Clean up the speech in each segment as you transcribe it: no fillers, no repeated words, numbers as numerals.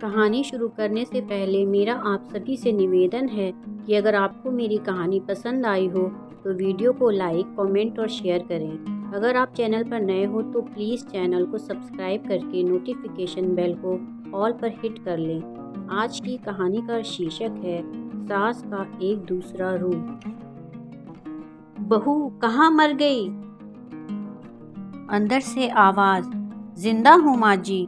कहानी शुरू करने से पहले मेरा आप सभी से निवेदन है कि अगर आपको मेरी कहानी पसंद आई हो तो वीडियो को लाइक, कमेंट और शेयर करें। अगर आप चैनल पर नए हो तो प्लीज़ चैनल को सब्सक्राइब करके नोटिफिकेशन बेल को ऑल पर हिट कर लें। आज की कहानी का शीर्षक है सास का एक दूसरा रूप। बहू कहाँ मर गई? अंदर से आवाज़, जिंदा हूँ माँ जी।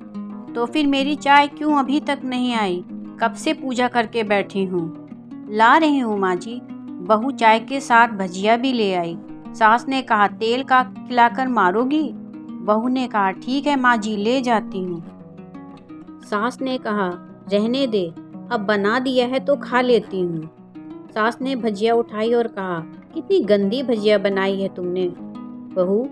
तो फिर मेरी चाय क्यों अभी तक नहीं आई? कब से पूजा करके बैठी हूँ। ला रही हूँ माँ जी। बहू चाय के साथ भजिया भी ले आई। सास ने कहा तेल का खिलाकर मारोगी? बहू ने कहा ठीक है माँ जी, ले जाती हूँ। सास ने कहा रहने दे, अब बना दिया है तो खा लेती हूँ। सास ने भजिया उठाई और कहा कितनी गंदी भजिया बनाई है तुमने। बहू,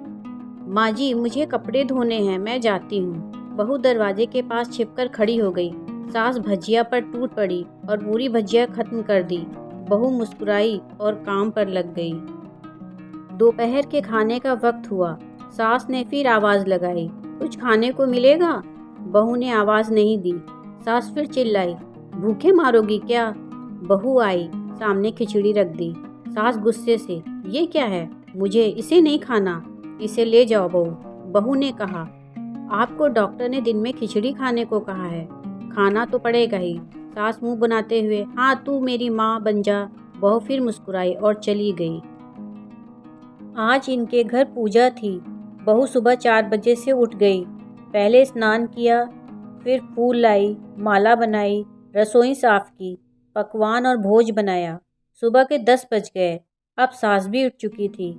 माँ जी मुझे कपड़े धोने हैं, मैं जाती हूँ। बहू दरवाजे के पास छिपकर खड़ी हो गई। सास भजिया पर टूट पड़ी और पूरी भजिया खत्म कर दी। बहू मुस्कुराई और काम पर लग गई। दोपहर के खाने का वक्त हुआ। सास ने फिर आवाज़ लगाई, कुछ खाने को मिलेगा? बहू ने आवाज़ नहीं दी। सास फिर चिल्लाई, भूखे मारोगी क्या? बहू आई, सामने खिचड़ी रख दी। सास गुस्से से, ये क्या है? मुझे इसे नहीं खाना, इसे ले जाओ बहू। बहू ने कहा आपको डॉक्टर ने दिन में खिचड़ी खाने को कहा है, खाना तो पड़ेगा ही। सास मुंह बनाते हुए, हाँ तू मेरी माँ बन जा। बहू फिर मुस्कुराई और चली गई। आज इनके घर पूजा थी। बहू सुबह 4 बजे से उठ गई। पहले स्नान किया, फिर फूल लाई, माला बनाई, रसोई साफ की, पकवान और भोज बनाया। सुबह के 10 बज गए। अब सास भी उठ चुकी थी।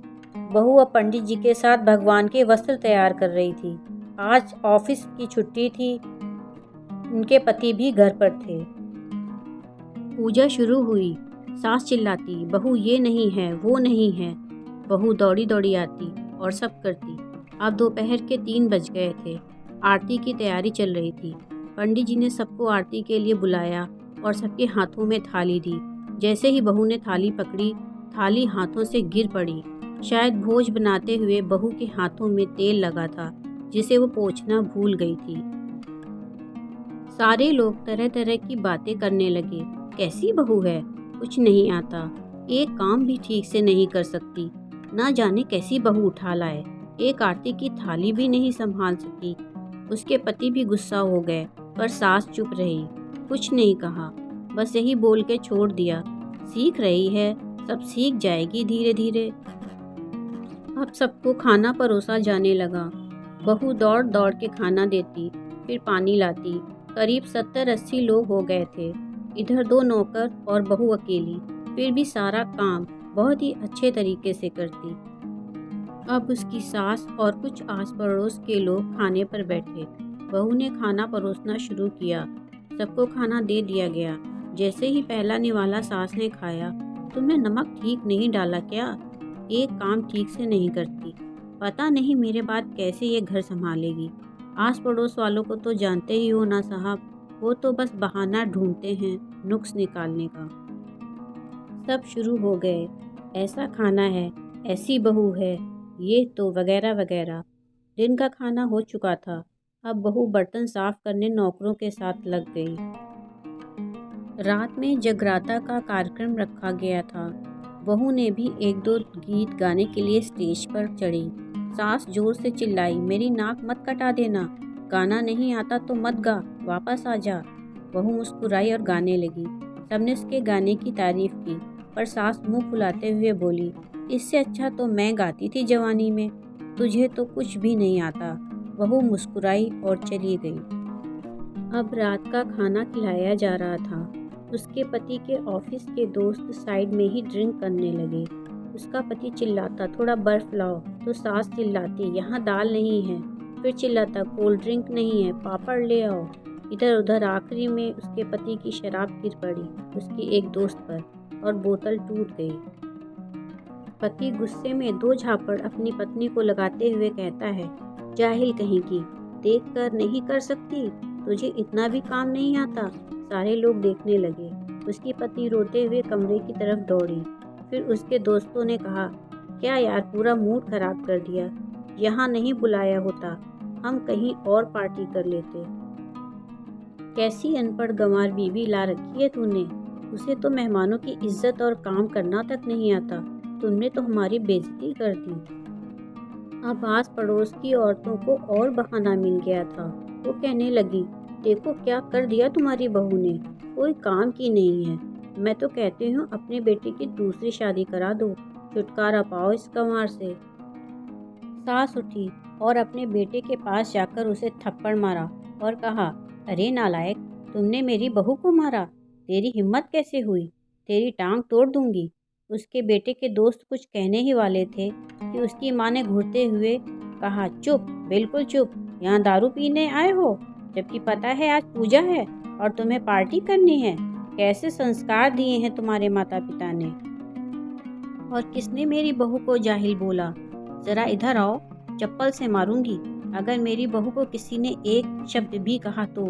बहू अब पंडित जी के साथ भगवान के वस्त्र तैयार कर रही थी। आज ऑफिस की छुट्टी थी। उनके पति भी घर पर थे। पूजा शुरू हुई। सास चिल्लाती, बहू ये नहीं है, वो नहीं है। बहू दौड़ी दौड़ी आती और सब करती। अब दोपहर के 3 बज गए थे। आरती की तैयारी चल रही थी। पंडित जी ने सबको आरती के लिए बुलाया और सबके हाथों में थाली दी। जैसे ही बहू ने थाली पकड़ी, थाली हाथों से गिर पड़ी। शायद भोज बनाते हुए बहू के हाथों में तेल लगा था, जिसे वो पोंछना भूल गई थी। सारे लोग तरह तरह की बातें करने लगे। कैसी बहू है, कुछ नहीं आता, एक काम भी ठीक से नहीं कर सकती, ना जाने कैसी बहू उठा लाए, एक आरती की थाली भी नहीं संभाल सकी। उसके पति भी गुस्सा हो गए, पर सास चुप रही, कुछ नहीं कहा, बस यही बोल के छोड़ दिया, सीख रही है, सब सीख जाएगी धीरे धीरे। अब सबको खाना परोसा जाने लगा। बहू दौड़ दौड़ के खाना देती, फिर पानी लाती। करीब 70-80 लोग हो गए थे। इधर 2 नौकर और बहू अकेली, फिर भी सारा काम बहुत ही अच्छे तरीके से करती। अब उसकी सास और कुछ आस पड़ोस के लोग खाने पर बैठे। बहू ने खाना परोसना शुरू किया। सबको खाना दे दिया गया। जैसे ही पहला निवाला सास ने खाया, तुमने नमक ठीक नहीं डाला क्या? एक काम ठीक से नहीं करती, पता नहीं मेरे बाद कैसे ये घर संभालेगी। आस पड़ोस वालों को तो जानते ही हो ना साहब, वो तो बस बहाना ढूंढते हैं नुक्स निकालने का। सब शुरू हो गए, ऐसा खाना है, ऐसी बहू है, ये तो वगैरह वगैरह। दिन का खाना हो चुका था। अब बहू बर्तन साफ करने नौकरों के साथ लग गई। रात में जगराता का कार्यक्रम रखा गया था। बहू ने भी 1-2 गीत गाने के लिए स्टेज पर चढ़ी। सास जोर से चिल्लाई, मेरी नाक मत कटा देना, गाना नहीं आता तो मत गा, वापस आ जा। बहू मुस्कुराई और गाने लगी। सबने उसके गाने की तारीफ की, पर सास मुंह फुलाते हुए बोली, इससे अच्छा तो मैं गाती थी जवानी में, तुझे तो कुछ भी नहीं आता। बहू मुस्कुराई और चली गई। अब रात का खाना खिलाया जा रहा था। उसके पति के ऑफिस के दोस्त साइड में ही ड्रिंक करने लगे। उसका पति चिल्लाता, थोड़ा बर्फ लाओ, तो सास चिल्लाती, यहाँ दाल नहीं है। फिर चिल्लाता, कोल्ड ड्रिंक नहीं है, पापड़ ले आओ। इधर उधर आखिरी में उसके पति की शराब गिर पड़ी उसकी एक दोस्त पर और बोतल टूट गई। पति गुस्से में 2 झापड़ अपनी पत्नी को लगाते हुए कहता है, जाहिल कहीं की, देख कर नहीं कर सकती, तुझे इतना भी काम नहीं आता। सारे लोग देखने लगे। उसकी पत्नी रोते हुए कमरे की तरफ दौड़ी। फिर उसके दोस्तों ने कहा, क्या यार पूरा मूड खराब कर दिया, यहाँ नहीं बुलाया होता, हम कहीं और पार्टी कर लेते। कैसी अनपढ़ गंवार बीवी ला रखी है तूने। उसे तो मेहमानों की इज्जत और काम करना तक नहीं आता। तुमने तो हमारी बेइज्जती कर दी। अब आस पड़ोस की औरतों को और बहाना मिल गया था। वो कहने लगी, देखो क्या कर दिया तुम्हारी बहू ने, कोई काम की नहीं है। मैं तो कहती हूँ अपने बेटे की दूसरी शादी करा दो, छुटकारा पाओ इस गंवार से। सास उठी और अपने बेटे के पास जाकर उसे थप्पड़ मारा और कहा, अरे नालायक, तुमने मेरी बहू को मारा, तेरी हिम्मत कैसे हुई, तेरी टांग तोड़ दूंगी। उसके बेटे के दोस्त कुछ कहने ही वाले थे कि उसकी माँ ने घूरते हुए कहा, चुप, बिल्कुल चुप, यहाँ दारू पीने आए हो, जबकि पता है आज पूजा है और तुम्हें पार्टी करनी है। कैसे संस्कार दिए हैं तुम्हारे माता पिता ने। और किसने मेरी बहू को जाहिल बोला, जरा इधर आओ, चप्पल से मारूंगी अगर मेरी बहू को किसी ने एक शब्द भी कहा तो।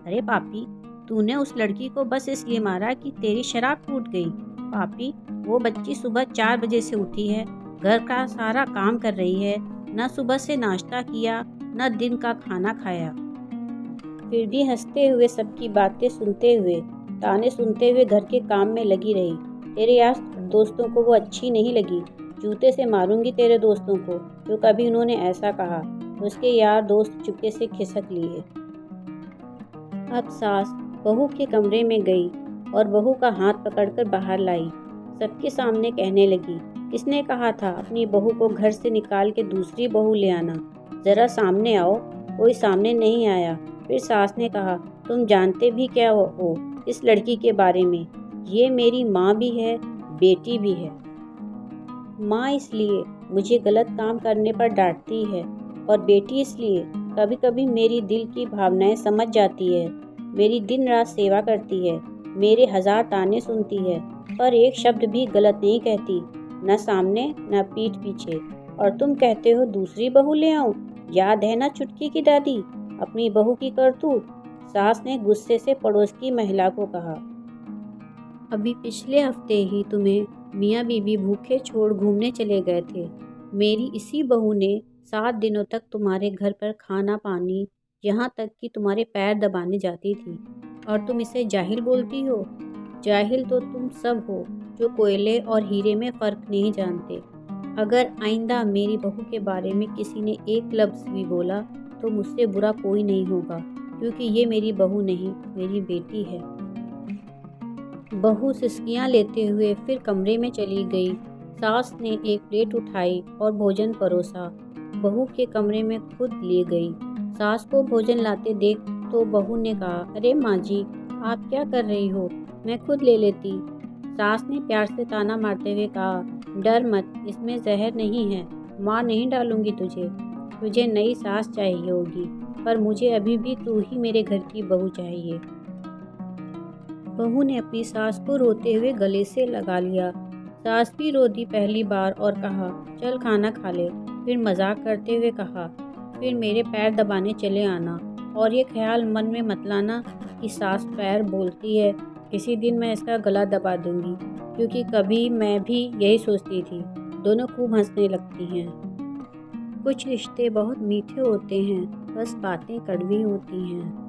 अरे पापी, तूने उस लड़की को बस इसलिए मारा कि तेरी शराब टूट गई। पापी, वो बच्ची सुबह 4 बजे से उठी है, घर का सारा काम कर रही है, न सुबह से नाश्ता किया न दिन का खाना खाया, फिर भी हंसते हुए सबकी बातें सुनते हुए, ताने सुनते हुए घर के काम में लगी रही। तेरे यार दोस्तों को वो अच्छी नहीं लगी। जूते से मारूंगी तेरे दोस्तों को जो कभी उन्होंने ऐसा कहा। उसके यार दोस्त चुपके से खिसक लिए। अब सास बहू के कमरे में गई और बहू का हाथ पकड़कर बाहर लाई। सबके सामने कहने लगी, किसने कहा था अपनी बहू को घर से निकाल के दूसरी बहू ले आना, जरा सामने आओ। कोई सामने नहीं आया। फिर सास ने कहा, तुम जानते भी क्या हो इस लड़की के बारे में, ये मेरी माँ भी है, बेटी भी है। माँ इसलिए मुझे गलत काम करने पर डांटती है और बेटी इसलिए कभी कभी मेरी दिल की भावनाएं समझ जाती है, मेरी दिन रात सेवा करती है, मेरे 1000 ताने सुनती है, पर एक शब्द भी गलत नहीं कहती, न सामने न पीठ पीछे। और तुम कहते हो दूसरी बहू ले आऊं, याद है ना चुटकी की दादी, अपनी बहू की करतूत। सास ने गुस्से से पड़ोस की महिला को कहा, अभी पिछले हफ्ते ही तुम्हें मियाँ बीवी भूखे छोड़ घूमने चले गए थे। मेरी इसी बहू ने 7 दिनों तक तुम्हारे घर पर खाना पानी, यहाँ तक कि तुम्हारे पैर दबाने जाती थी, और तुम इसे जाहिल बोलती हो। जाहिल तो तुम सब हो जो कोयले और हीरे में फ़र्क नहीं जानते। अगर आइंदा मेरी बहू के बारे में किसी ने एक लफ्ज़ भी बोला तो मुझसे बुरा कोई नहीं होगा, क्योंकि ये मेरी बहू नहीं, मेरी बेटी है। बहू सिसकियाँ लेते हुए फिर कमरे में चली गई। सास ने एक प्लेट उठाई और भोजन परोसा, बहू के कमरे में खुद ले गई। सास को भोजन लाते देख तो बहू ने कहा, अरे माँ जी, आप क्या कर रही हो, मैं खुद ले लेती। सास ने प्यार से ताना मारते हुए कहा, डर मत, इसमें जहर नहीं है, मार नहीं डालूंगी तुझे। तुझे नई सास चाहिए होगी, पर मुझे अभी भी तू ही मेरे घर की बहू चाहिए। बहू ने अपनी सास को रोते हुए गले से लगा लिया। सास भी रो दी पहली बार और कहा, चल खाना खा ले। फिर मजाक करते हुए कहा, फिर मेरे पैर दबाने चले आना, और ये ख्याल मन में मत लाना कि सास पैर बोलती है, किसी दिन मैं इसका गला दबा दूंगी, क्योंकि कभी मैं भी यही सोचती थी। दोनों खूब हंसने लगती हैं। कुछ रिश्ते बहुत मीठे होते हैं, बस बातें कड़वी होती हैं।